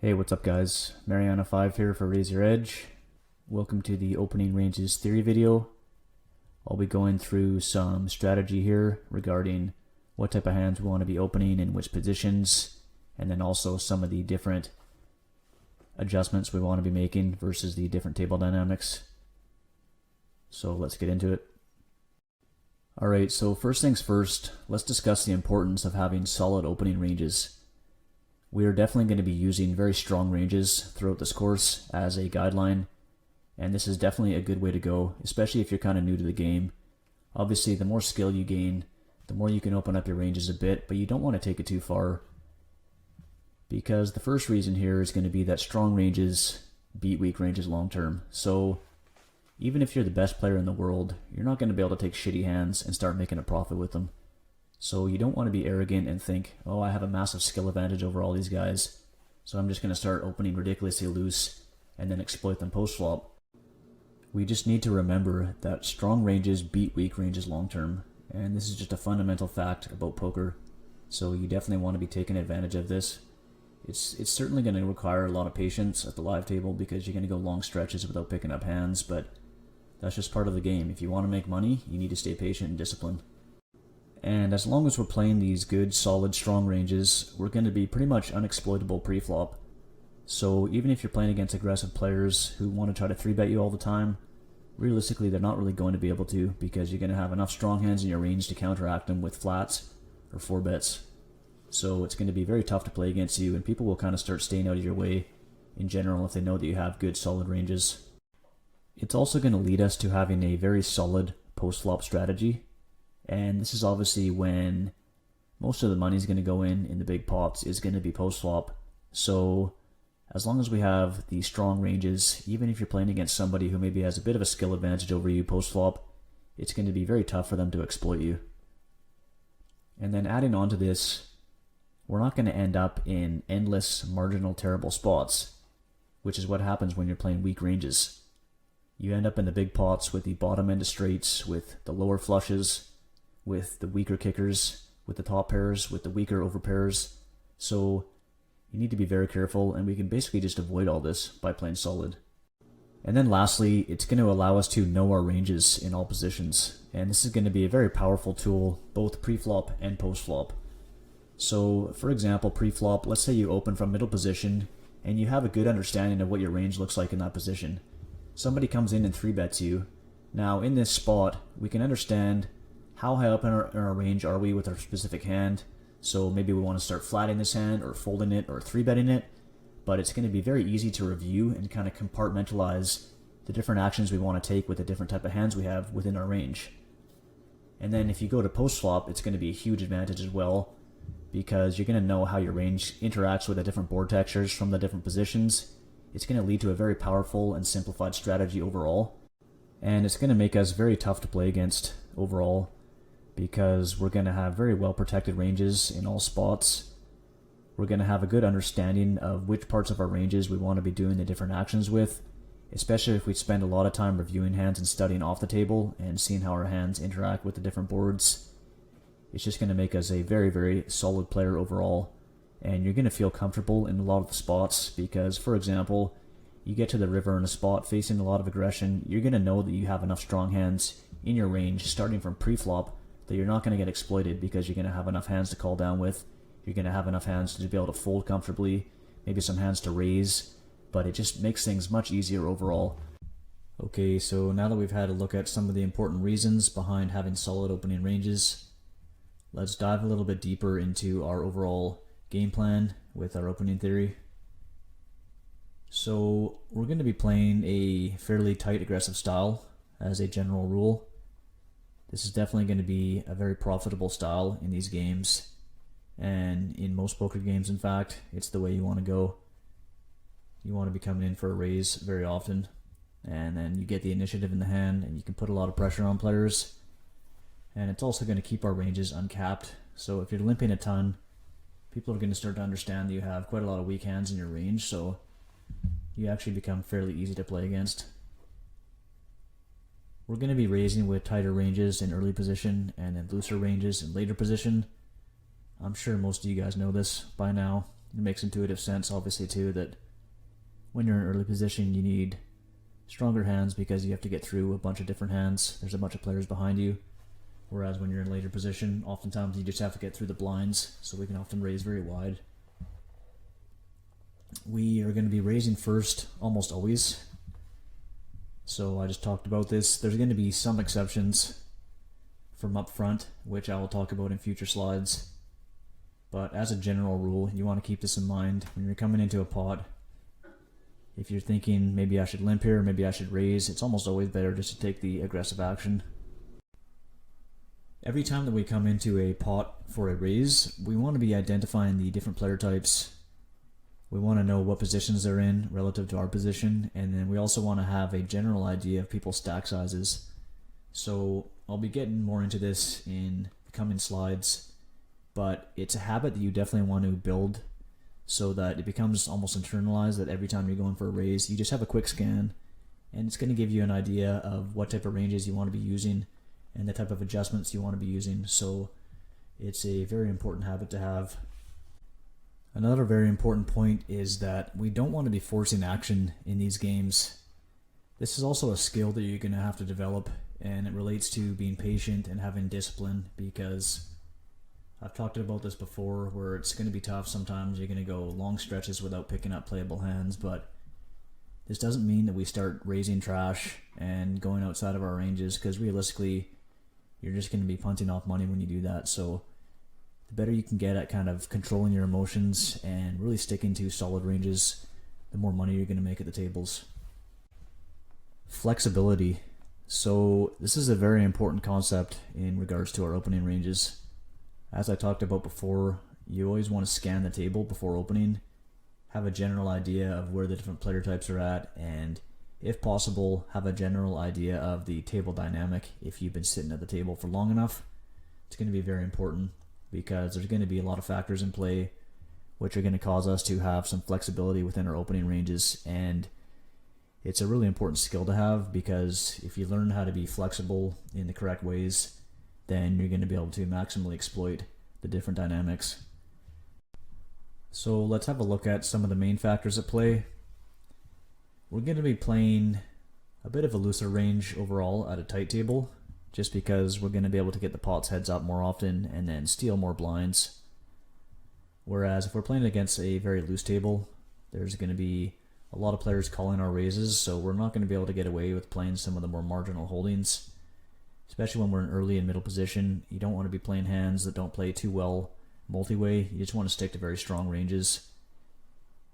Hey, what's up guys? Mariana5 here for Raise Your Edge. Welcome to the opening ranges theory video. I'll be going through some strategy here regarding what type of hands we want to be opening in which positions, and then also some of the different adjustments we want to be making versus the different table dynamics. So let's get into it. Alright, so first things first, let's discuss the importance of having solid opening ranges. We are definitely going to be using very strong ranges throughout this course as a guideline, and this is definitely a good way to go, especially if you're kind of new to the game. Obviously, the more skill you gain, the more you can open up your ranges a bit, but you don't want to take it too far, because the first reason here is going to be that strong ranges beat weak ranges long term. So even if you're the best player in the world, you're not going to be able to take shitty hands and start making a profit with them. So you don't want to be arrogant and think, oh, I have a massive skill advantage over all these guys, so I'm just going to start opening ridiculously loose and then exploit them post-flop. We just need to remember that strong ranges beat weak ranges long term, and this is just a fundamental fact about poker, so you definitely want to be taking advantage of this. It's certainly going to require a lot of patience at the live table because you're going to go long stretches without picking up hands, but that's just part of the game. If you want to make money, you need to stay patient and disciplined. And as long as we're playing these good, solid, strong ranges, we're going to be pretty much unexploitable pre-flop. So even if you're playing against aggressive players who want to try to 3-bet you all the time, realistically they're not really going to be able to, because you're going to have enough strong hands in your range to counteract them with flats or 4-bets. So it's going to be very tough to play against you, and people will kind of start staying out of your way in general if they know that you have good, solid ranges. It's also going to lead us to having a very solid post-flop strategy. And this is obviously when most of the money is going to go in the big pots is going to be post-flop. So as long as we have the strong ranges, even if you're playing against somebody who maybe has a bit of a skill advantage over you post-flop, it's going to be very tough for them to exploit you. And then adding on to this, we're not going to end up in endless marginal terrible spots, which is what happens when you're playing weak ranges. You end up in the big pots with the bottom end of straights, with the lower flushes, with the weaker kickers, with the top pairs, with the weaker over pairs. So you need to be very careful, and we can basically just avoid all this by playing solid. And then lastly, it's going to allow us to know our ranges in all positions, and this is going to be a very powerful tool both pre-flop and post-flop. So for example, pre-flop, let's say you open from middle position and you have a good understanding of what your range looks like in that position. Somebody comes in and 3-bets you. Now in this spot, we can understand how high up in our range are we with our specific hand. So maybe we want to start flatting this hand or folding it or 3-betting it, but it's going to be very easy to review and kind of compartmentalize the different actions we want to take with the different type of hands we have within our range. And then if you go to post-flop, it's going to be a huge advantage as well, because you're going to know how your range interacts with the different board textures from the different positions. It's going to lead to a very powerful and simplified strategy overall, and it's going to make us very tough to play against overall, because we're going to have very well protected ranges in all spots. We're going to have a good understanding of which parts of our ranges we want to be doing the different actions with, especially if we spend a lot of time reviewing hands and studying off the table and seeing how our hands interact with the different boards. It's just going to make us a very, very solid player overall, and you're going to feel comfortable in a lot of the spots because, for example, you get to the river in a spot facing a lot of aggression, you're going to know that you have enough strong hands in your range starting from pre-flop that you're not going to get exploited, because you're going to have enough hands to call down with, you're going to have enough hands to be able to fold comfortably, maybe some hands to raise, but it just makes things much easier overall. Okay, so now that we've had a look at some of the important reasons behind having solid opening ranges, let's dive a little bit deeper into our overall game plan with our opening theory. So we're going to be playing a fairly tight aggressive style as a general rule. This is definitely going to be a very profitable style in these games, and in most poker games, in fact, it's the way you want to go. You want to be coming in for a raise very often, and then you get the initiative in the hand and you can put a lot of pressure on players, and it's also going to keep our ranges uncapped. So if you're limping a ton, people are going to start to understand that you have quite a lot of weak hands in your range, so you actually become fairly easy to play against. We're going to be raising with tighter ranges in early position and then looser ranges in later position. I'm sure most of you guys know this by now. It makes intuitive sense, obviously, too, that when you're in early position, you need stronger hands because you have to get through a bunch of different hands. There's a bunch of players behind you. Whereas when you're in later position, oftentimes you just have to get through the blinds, so we can often raise very wide. We are going to be raising first almost always. So I just talked about this. There's going to be some exceptions from up front, which I will talk about in future slides. But as a general rule, you want to keep this in mind when you're coming into a pot. If you're thinking maybe I should limp here, maybe I should raise, it's almost always better just to take the aggressive action. Every time that we come into a pot for a raise, we want to be identifying the different player types. We want to know what positions they're in relative to our position, and then we also want to have a general idea of people's stack sizes. So I'll be getting more into this in the coming slides, but it's a habit that you definitely want to build so that it becomes almost internalized that every time you're going for a raise, you just have a quick scan, and it's going to give you an idea of what type of ranges you want to be using and the type of adjustments you want to be using. So it's a very important habit to have. Another very important point is that we don't want to be forcing action in these games. This is also a skill that you're going to have to develop, and it relates to being patient and having discipline, because I've talked about this before where it's going to be tough sometimes. You're going to go long stretches without picking up playable hands, but this doesn't mean that we start raising trash and going outside of our ranges, because realistically you're just going to be punting off money when you do that. So the better you can get at kind of controlling your emotions and really sticking to solid ranges, the more money you're going to make at the tables. Flexibility. So this is a very important concept in regards to our opening ranges. As I talked about before, you always want to scan the table before opening, have a general idea of where the different player types are at, and if possible, have a general idea of the table dynamic. If you've been sitting at the table for long enough, it's going to be very important, because there's going to be a lot of factors in play which are going to cause us to have some flexibility within our opening ranges. And it's a really important skill to have, because if you learn how to be flexible in the correct ways, then you're going to be able to maximally exploit the different dynamics. So let's have a look at some of the main factors at play. We're going to be playing a bit of a looser range overall at a tight table, just because we're going to be able to get the pots heads up more often and then steal more blinds. Whereas if we're playing against a very loose table, there's going to be a lot of players calling our raises, so we're not going to be able to get away with playing some of the more marginal holdings. Especially when we're in early and middle position, you don't want to be playing hands that don't play too well multi-way. You just want to stick to very strong ranges.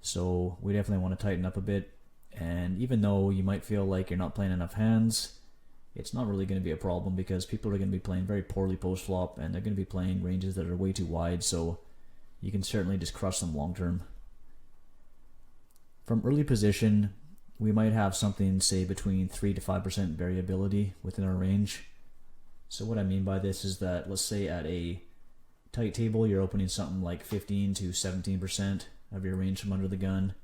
So we definitely want to tighten up a bit. And even though you might feel like you're not playing enough hands, it's not really going to be a problem, because people are going to be playing very poorly post-flop, and they're going to be playing ranges that are way too wide, so you can certainly just crush them long term. From early position, we might have something, say, between 3 to 5% variability within our range. So what I mean by this is that, let's say at a tight table, you're opening something like 15 to 17% of your range from under the gun.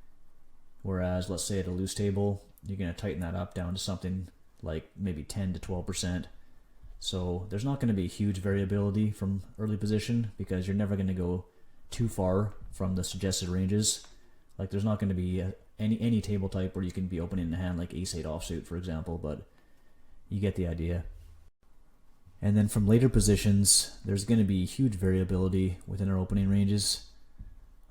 Whereas, let's say at a loose table, you're going to tighten that up down to something like maybe 10 to 12%. So there's not going to be huge variability from early position, because you're never going to go too far from the suggested ranges. Like, there's not going to be any table type where you can be opening a hand like ace-8 offsuit, for example, but you get the idea. And then from later positions, there's going to be huge variability within our opening ranges.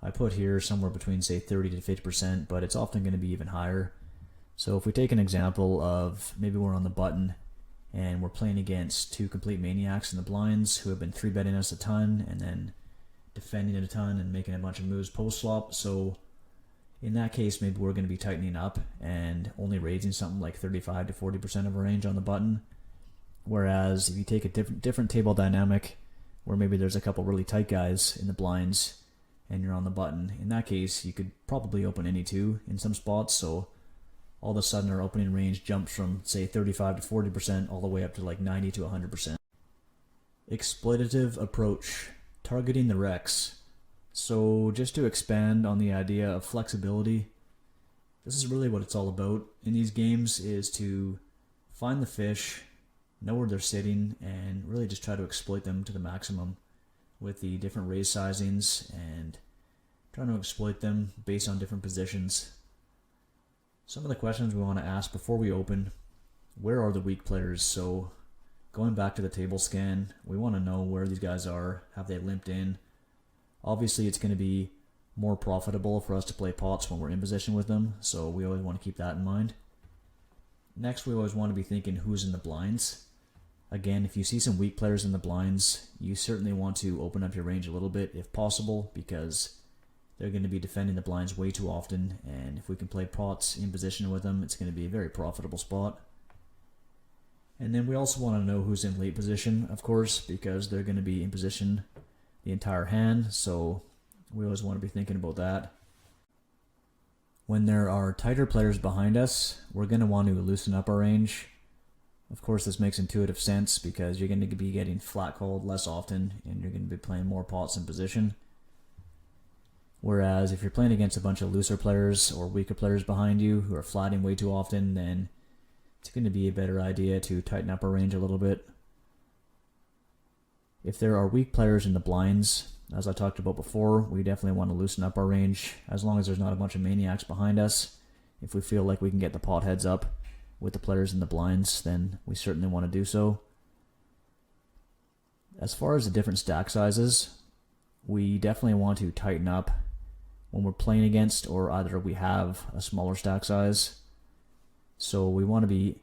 I put here somewhere between, say, 30 to 50%, but it's often going to be even higher. So if we take an example of maybe we're on the button and we're playing against two complete maniacs in the blinds who have been 3-betting us a ton and then defending it a ton and making a bunch of moves post-flop. So in that case, maybe we're going to be tightening up and only raising something like 35 to 40% of our range on the button. Whereas if you take a different table dynamic where maybe there's a couple really tight guys in the blinds and you're on the button, in that case you could probably open any two in some spots. So all of a sudden our opening range jumps from, say, 35 to 40% all the way up to like 90 to 100%. Exploitative approach, targeting the Rex. So just to expand on the idea of flexibility, this is really what it's all about in these games, is to find the fish, know where they're sitting, and really just try to exploit them to the maximum with the different raise sizings and trying to exploit them based on different positions. Some of the questions we want to ask before we open: where are the weak players? So going back to the table scan, we want to know where these guys are. Have they limped in? Obviously, it's going to be more profitable for us to play pots when we're in position with them, so we always want to keep that in mind. Next, we always want to be thinking who's in the blinds. Again, if you see some weak players in the blinds, you certainly want to open up your range a little bit if possible, because they're going to be defending the blinds way too often, and if we can play pots in position with them, it's going to be a very profitable spot. And then we also want to know who's in late position, of course, because they're going to be in position the entire hand, so we always want to be thinking about that. When there are tighter players behind us, we're going to want to loosen up our range. Of course, this makes intuitive sense because you're going to be getting flat called less often and you're going to be playing more pots in position. Whereas if you're playing against a bunch of looser players or weaker players behind you who are flatting way too often, then it's going to be a better idea to tighten up our range a little bit. If there are weak players in the blinds, as I talked about before, we definitely want to loosen up our range as long as there's not a bunch of maniacs behind us. If we feel like we can get the pot heads up with the players in the blinds, then we certainly want to do so. As far as the different stack sizes, we definitely want to tighten up when we're playing against, or either we have a smaller stack size. So we want to be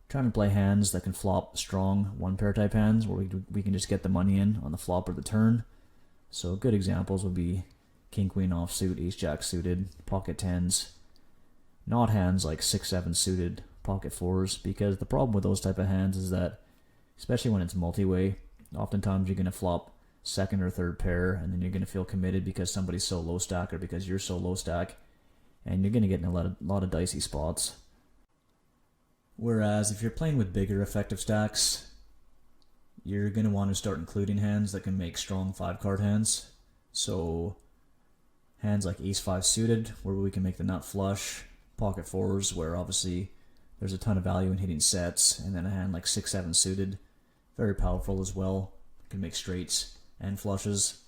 trying to play hands that can flop strong one pair type hands where we can just get the money in on the flop or the turn. So good examples would be king queen offsuit, ace jack suited, pocket tens, not hands like 6-7 suited, pocket fours, because the problem with those type of hands is that, especially when it's multi-way, oftentimes you're going to flop second or third pair and then you're going to feel committed because somebody's so low stack or because you're so low stack, and you're going to get in a lot of dicey spots. Whereas if you're playing with bigger effective stacks, you're going to want to start including hands that can make strong 5-card hands. So hands like ace-5 suited, where we can make the nut flush, pocket fours, where obviously there's a ton of value in hitting sets, and then a hand like 6-7 suited, very powerful as well, can make straights and flushes.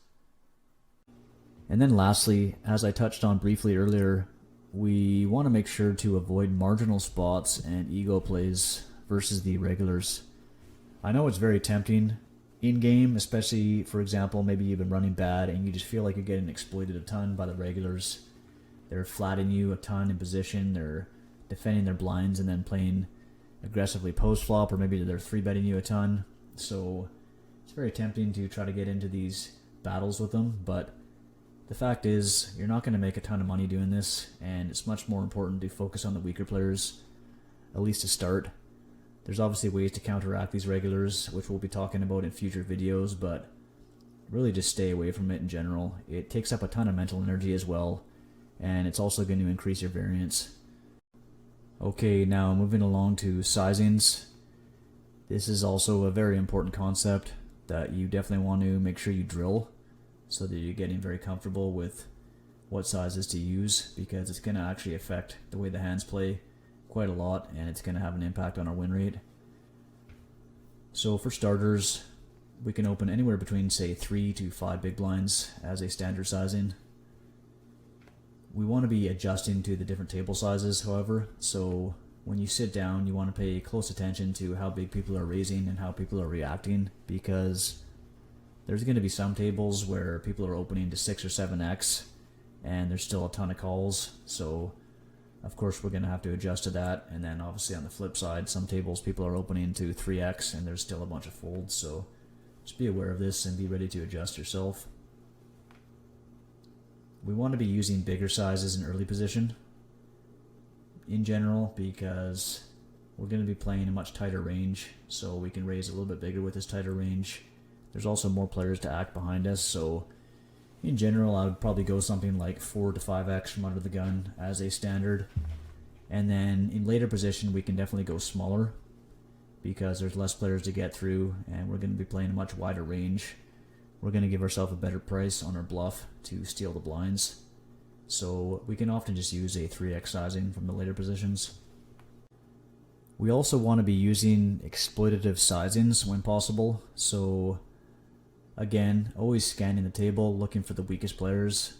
And then lastly, as I touched on briefly earlier, we want to make sure to avoid marginal spots and ego plays versus the regulars. I know it's very tempting in-game, especially, for example, maybe you've been running bad and you just feel like you're getting exploited a ton by the regulars. They're flatting you a ton in position, they're defending their blinds and then playing aggressively post-flop, or maybe they're 3-betting you a ton. So it's very tempting to try to get into these battles with them, but the fact is, you're not going to make a ton of money doing this, and it's much more important to focus on the weaker players, at least to start. There's obviously ways to counteract these regulars, which we'll be talking about in future videos, but really just stay away from it in general. It takes up a ton of mental energy as well, and it's also going to increase your variance. Okay, now moving along to sizings. This is also a very important concept that you definitely want to make sure you drill, so that you're getting very comfortable with what sizes to use, because it's going to actually affect the way the hands play quite a lot, and it's going to have an impact on our win rate. So for starters, we can open anywhere between, say, 3 to 5 big blinds as a standard sizing. We want to be adjusting to the different table sizes, however, so when you sit down, you want to pay close attention to how big people are raising and how people are reacting, because there's going to be some tables where people are opening to 6 or 7x and there's still a ton of calls, so of course we're going to have to adjust to that. And then obviously on the flip side, some tables people are opening to 3x and there's still a bunch of folds, so just be aware of this and be ready to adjust yourself. We want to be using bigger sizes in early position in general, because we're going to be playing a much tighter range, so we can raise a little bit bigger with this tighter range. There's also more players to act behind us, so in general I would probably go something like 4 to 5x from under the gun as a standard. And then in later position we can definitely go smaller, because there's less players to get through and we're going to be playing a much wider range. We're going to give ourselves a better price on our bluff to steal the blinds, so we can often just use a 3x sizing from the later positions. We also want to be using exploitative sizings when possible, so again, always scanning the table, looking for the weakest players.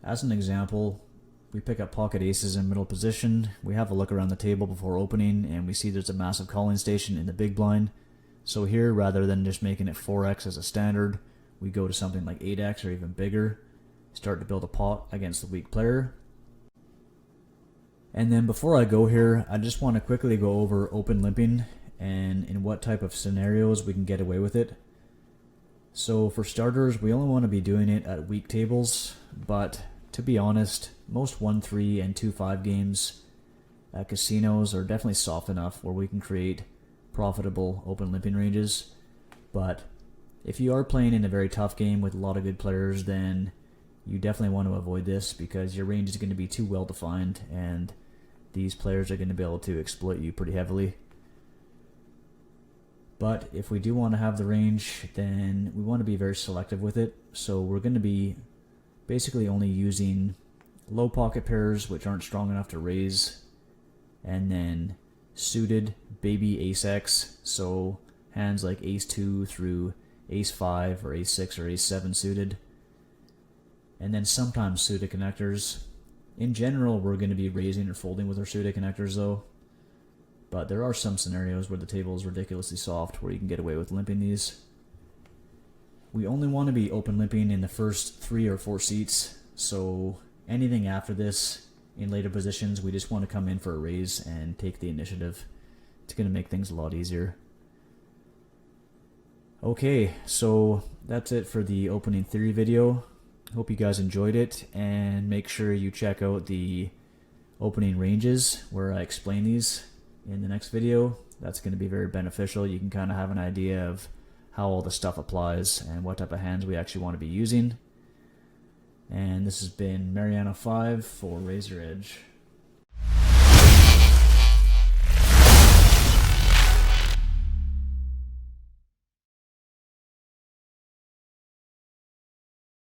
As an example, we pick up pocket aces in middle position, we have a look around the table before opening, and we see there's a massive calling station in the big blind. So here, rather than just making it 4x as a standard, we go to something like 8x or even bigger, start to build a pot against the weak player. And then before I go here, I just want to quickly go over open limping and in what type of scenarios we can get away with it. So for starters, we only want to be doing it at weak tables, but to be honest, most 1-3 and 2-5 games at casinos are definitely soft enough where we can create profitable open limping ranges. But if you are playing in a very tough game with a lot of good players, then you definitely want to avoid this because your range is going to be too well defined and these players are going to be able to exploit you pretty heavily. But if we do want to have the range, then we want to be very selective with it. So we're going to be basically only using low pocket pairs which aren't strong enough to raise, and then suited baby ace X, so hands like ace 2 through ace 5 or ace 6 or ace 7 suited, and then sometimes suited connectors. In general, we're going to be raising or folding with our suited connectors though, but there are some scenarios where the table is ridiculously soft where you can get away with limping these. We only want to be open limping in the first 3 or 4 seats, so anything after this in later positions, we just want to come in for a raise and take the initiative. It's going to make things a lot easier. Okay, so that's it for the opening theory video. Hope you guys enjoyed it, and make sure you check out the opening ranges where I explain these in the next video. That's going to be very beneficial. You can kind of have an idea of how all the stuff applies and what type of hands we actually want to be using. And this has been Mariano 5 for Razor Edge.